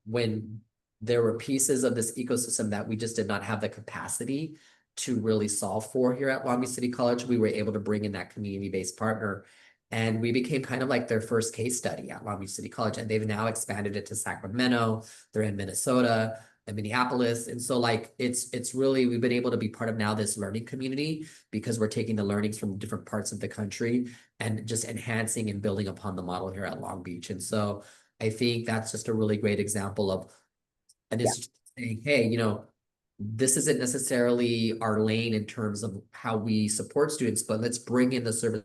when there were pieces of this ecosystem that we just did not have the capacity to really solve for here at Long Beach City College, we were able to bring in that community-based partner. And we became kind of like their first case study at Long Beach City College. And they've now expanded it to Sacramento. They're in Minnesota and Minneapolis. And so like, it's really, we've been able to be part of now this learning community because we're taking the learnings from different parts of the country and just enhancing and building upon the model here at Long Beach. And so I think that's just a really great example of, and it's just saying, hey, you know, this isn't necessarily our lane in terms of how we support students, but let's bring in the service.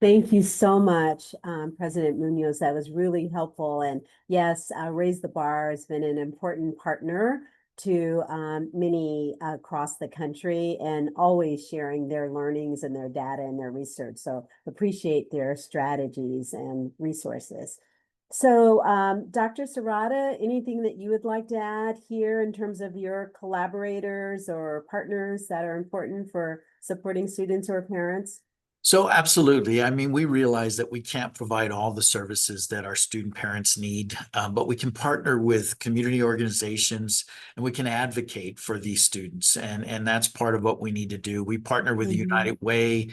Thank you so much, President Muñoz. That was really helpful. And yes, Raise the Bar has been an important partner to many across the country and always sharing their learnings and their data and their research. So appreciate their strategies and resources. So Dr. Serrata, anything that you would like to add here in terms of your collaborators or partners that are important for supporting students or parents? So absolutely. I mean, we realize that we can't provide all the services that our student parents need, but we can partner with community organizations and we can advocate for these students. And that's part of what we need to do. We partner with the United Way.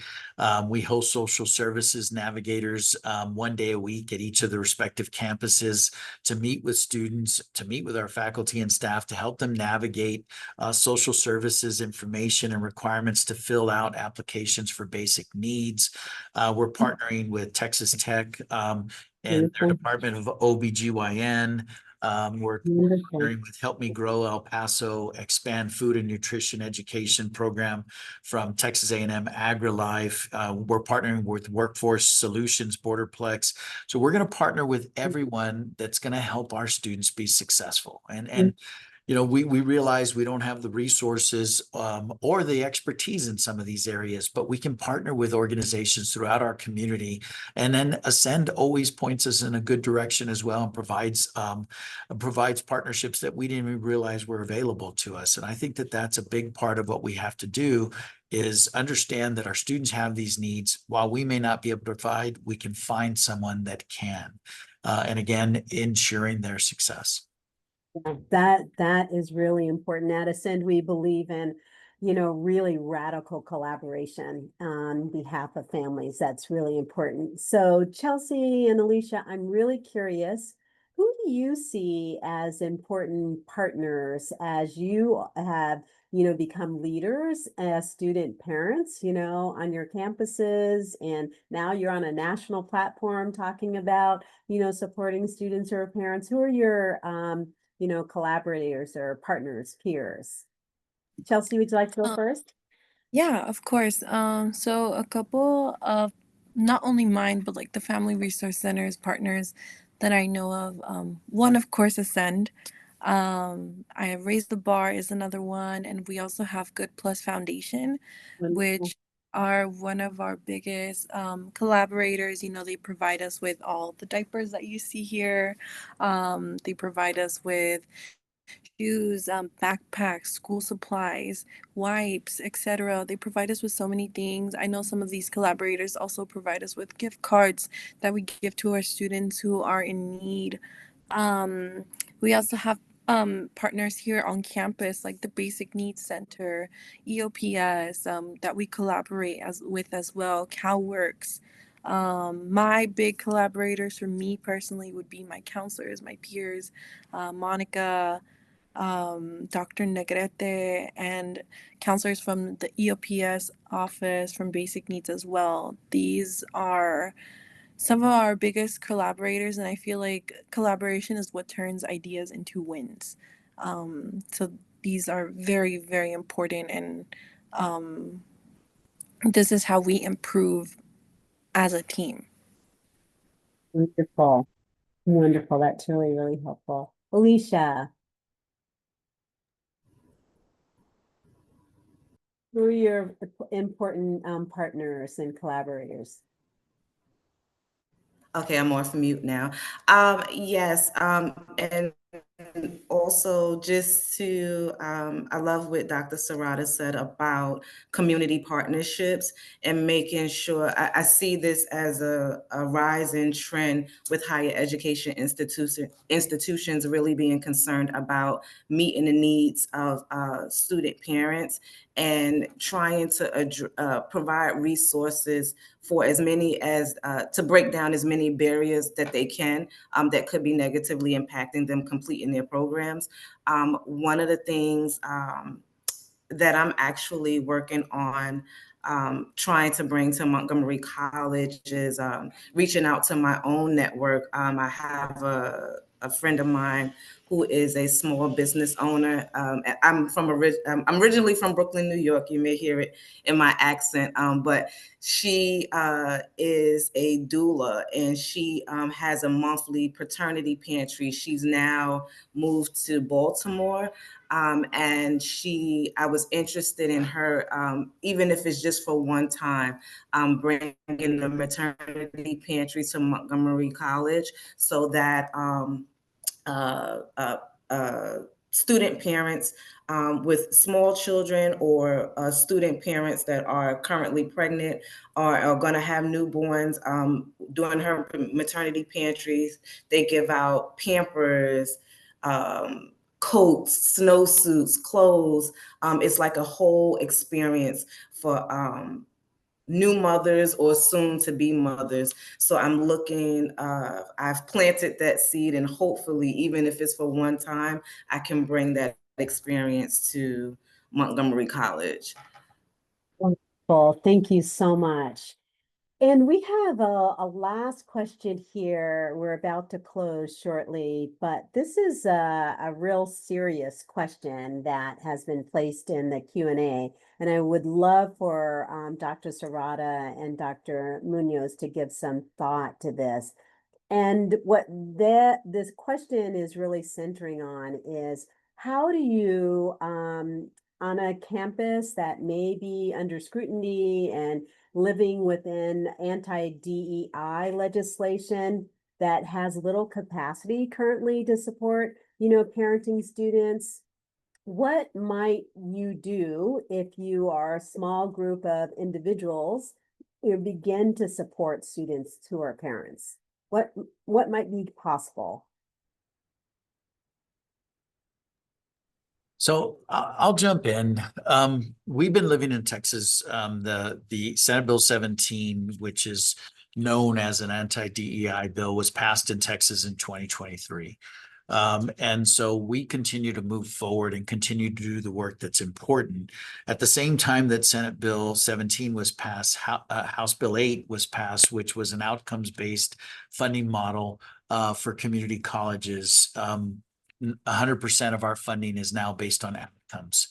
We host social services navigators 1 day a week at each of the respective campuses to meet with students, to meet with our faculty and staff, to help them navigate social services information and requirements to fill out applications for basic needs. We're partnering with Texas Tech and their Department of OBGYN. We're partnering with Help Me Grow El Paso, expand food and nutrition education program from Texas A&M AgriLife. We're partnering with Workforce Solutions, Borderplex. So we're going to partner with everyone that's going to help our students be successful. And you know, we realize we don't have the resources or the expertise in some of these areas, but we can partner with organizations throughout our community. And then Ascend always points us in a good direction as well and provides partnerships that we didn't even realize were available to us. And I think that that's a big part of what we have to do is understand that our students have these needs. While we may not be able to provide, we can find someone that can. And again, ensuring their success. That is really important. At Ascend, we believe in, you know, really radical collaboration on behalf of families. That's really important. So Chealsea and Alisha, I'm really curious, who do you see as important partners as you have, you know, become leaders as student parents, you know, on your campuses, and now you're on a national platform talking about, you know, supporting students or parents? Who are your you know, collaborators or partners, peers? Chealsea, would you like to go first? Yeah, of course. So a couple of not only mine, but like the Family Resource Center's partners that I know of. One, of course, Ascend. I have Raised the Bar is another one, and we also have Good Plus Foundation, which are one of our biggest collaborators. You know, they provide us with all the diapers that you see here. They provide us with shoes, backpacks, school supplies, wipes, etc. They provide us with so many things. I know some of these collaborators also provide us with gift cards that we give to our students who are in need. We also have partners here on campus like the Basic Needs Center, EOPS, that we collaborate with as well, CalWorks. My big collaborators for me personally would be my counselors, my peers, Monica, Dr. Negrete, and counselors from the EOPS office from Basic Needs as well. These are some of our biggest collaborators, and I feel like collaboration is what turns ideas into wins. So these are very, very important, and this is how we improve as a team. Wonderful. Wonderful. That's really, really helpful. Alisha, who are your important partners and collaborators? Okay, I'm off mute now. Yes, and also just to, I love what Dr. Serrata said about community partnerships and making sure, I see this as a rising trend with higher education institutions really being concerned about meeting the needs of student parents and trying to provide resources for as many as, to break down as many barriers that they can that could be negatively impacting them completing their programs. One of the things that I'm actually working on trying to bring to Montgomery College is reaching out to my own network. I have a friend of mine who is a small business owner. I'm originally from Brooklyn, New York. You may hear it in my accent, but she is a doula, and she has a monthly paternity pantry. She's now moved to Baltimore. And I was interested in her, even if it's just for one time, bringing the maternity pantry to Montgomery College so that student parents with small children or student parents that are currently pregnant or are going to have newborns, during her maternity pantries, they give out Pampers, coats, snowsuits, clothes. It's like a whole experience for new mothers or soon to be mothers. So I'm looking, I've planted that seed, and hopefully, even if it's for one time, I can bring that experience to Montgomery College. Wonderful. Thank you so much. And we have a last question here. We're about to close shortly, but this is a real serious question that has been placed in the Q&A. And I would love for Dr. Serrata and Dr. Muñoz to give some thought to this. And what this question is really centering on is, how do you, on a campus that may be under scrutiny and living within anti-DEI legislation that has little capacity currently to support, parenting students, what might you do if you are a small group of individuals who begin to support students who are parents? What might be possible? So I'll jump in. We've been living in Texas. The Senate Bill 17, which is known as an anti-DEI bill, was passed in Texas in 2023. And so we continue to move forward and continue to do the work that's important. At the same time that Senate Bill 17 was passed, House Bill 8 was passed, which was an outcomes-based funding model for community colleges. 100% of our funding is now based on outcomes.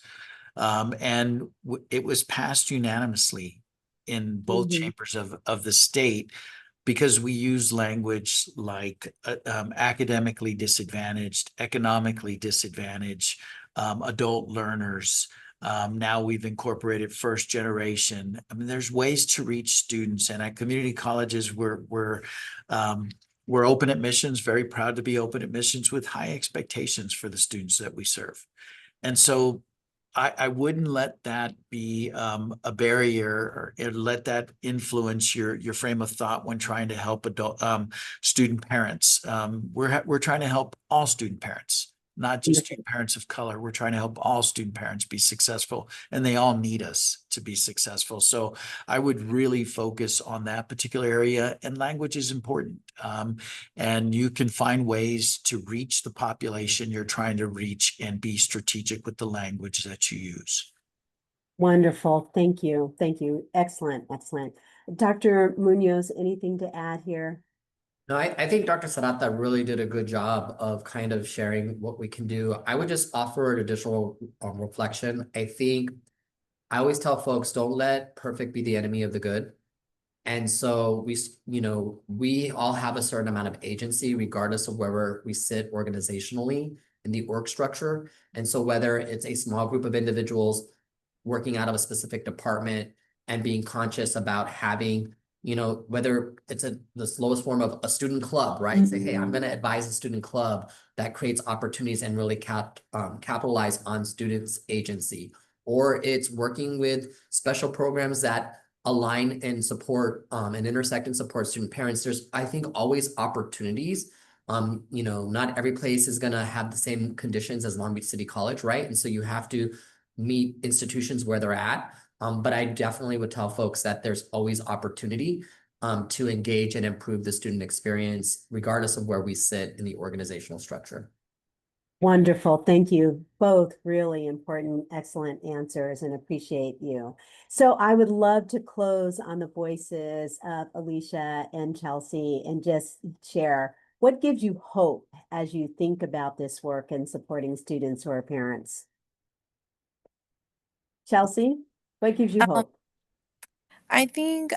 And it was passed unanimously in both chambers of the state, because we use language like academically disadvantaged, economically disadvantaged, adult learners. Now we've incorporated first generation. I mean, there's ways to reach students, and at community colleges, we're open admissions, very proud to be open admissions with high expectations for the students that we serve. And so I wouldn't let that be a barrier, or let that influence your frame of thought when trying to help adult student parents. We're trying to help all student parents, not just student parents of color. We're trying to help all student parents be successful, and they all need us to be successful. So I would really focus on that particular area, and language is important. And you can find ways to reach the population you're trying to reach and be strategic with the language that you use. Wonderful. Thank you. Thank you. Excellent. Excellent. Dr. Muñoz, anything to add here? No, I think Dr. Serrata really did a good job of kind of sharing what we can do. I would just offer an additional reflection. I think I always tell folks, don't let perfect be the enemy of the good. And so we all have a certain amount of agency, regardless of where we sit organizationally in the org structure. And so whether it's a small group of individuals working out of a specific department and being conscious about having you know, whether it's the slowest form of a student club, right? Say, hey, I'm going to advise a student club that creates opportunities and really capitalize on students' agency. Or it's working with special programs that align and support and intersect and support student parents. There's, I think, always opportunities. You know, not every place is going to have the same conditions as Long Beach City College, right? And so you have to meet institutions where they're at. But I definitely would tell folks that there's always opportunity to engage and improve the student experience, regardless of where we sit in the organizational structure. Wonderful. Thank you. Both really important, excellent answers, and appreciate you. So I would love to close on the voices of Alisha and Chealsea and just share what gives you hope as you think about this work and supporting students or parents. Chealsea, what gives you hope? I think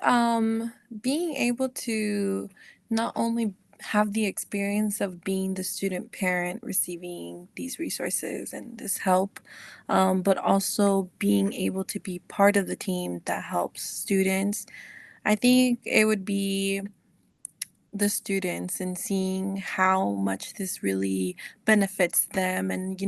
being able to not only have the experience of being the student parent receiving these resources and this help, but also being able to be part of the team that helps students. I think it would be the students and seeing how much this really benefits them, and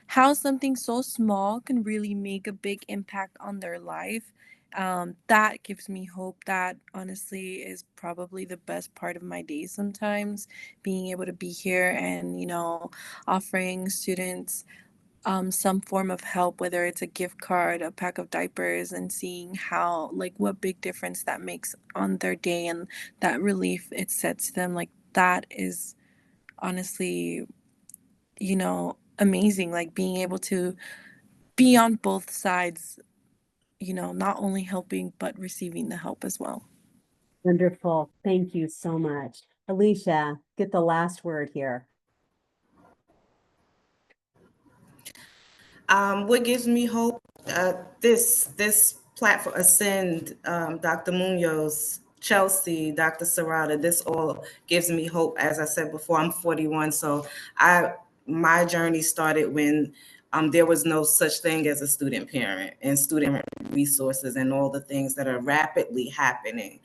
how something so small can really make a big impact on their life. That gives me hope. That honestly is probably the best part of my day sometimes, being able to be here and offering students some form of help, whether it's a gift card, a pack of diapers, and seeing how, like, what big difference that makes on their day and that relief it sets them. Like, that is honestly, amazing. Like, being able to be on both sides, not only helping, but receiving the help as well. Wonderful. Thank you so much. Alisha, get the last word here. What gives me hope? This platform, Ascend, Dr. Muñoz, Chealsea, Dr. Serrata, this all gives me hope. As I said before, I'm 41, so my journey started when there was no such thing as a student parent, and student resources and all the things that are rapidly happening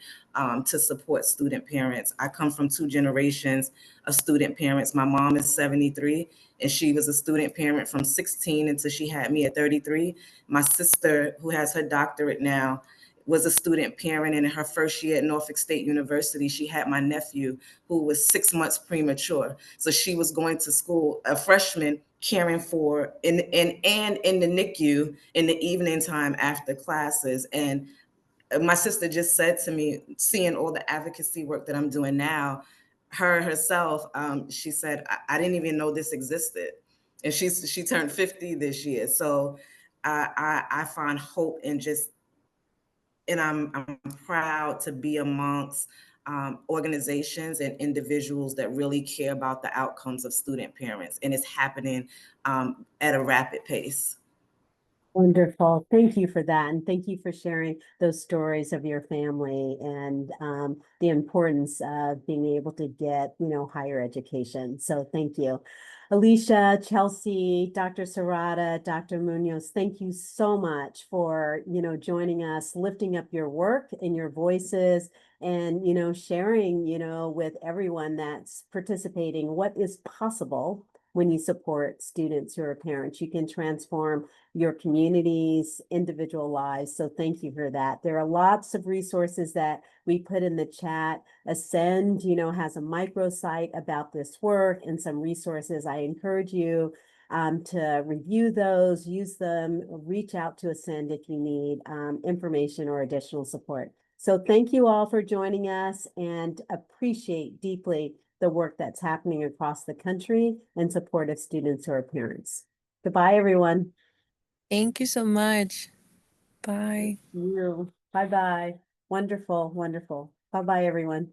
to support student parents. I come from 2 generations of student parents. My mom is 73, and she was a student parent from 16 until she had me at 33. My sister, who has her doctorate now, was a student parent, and in her first year at Norfolk State University, she had my nephew, who was 6 months premature. So she was going to school, a freshman, caring for in the NICU in the evening time after classes. And my sister just said to me, seeing all the advocacy work that I'm doing now, herself, she said, I didn't even know this existed. And she turned 50 this year. So I find hope in just, and I'm proud to be amongst organizations and individuals that really care about the outcomes of student parents. And it's happening at a rapid pace. Wonderful. Thank you for that. And thank you for sharing those stories of your family and the importance of being able to get, higher education. So thank you. Alisha, Chealsea, Dr. Serrata, Dr. Muñoz, thank you so much for, joining us, lifting up your work and your voices and, sharing, with everyone that's participating what is possible when you support students who are parents. You can transform your communities, individual lives. So thank you for that. There are lots of resources that we put in the chat. Ascend, has a microsite about this work and some resources. I encourage you to review those, use them, reach out to Ascend if you need information or additional support. So thank you all for joining us and appreciate deeply the work that's happening across the country in support of students who are parents. Goodbye, everyone. Thank you so much. Bye. Thank you. Bye-bye. Wonderful, wonderful. Bye-bye, everyone.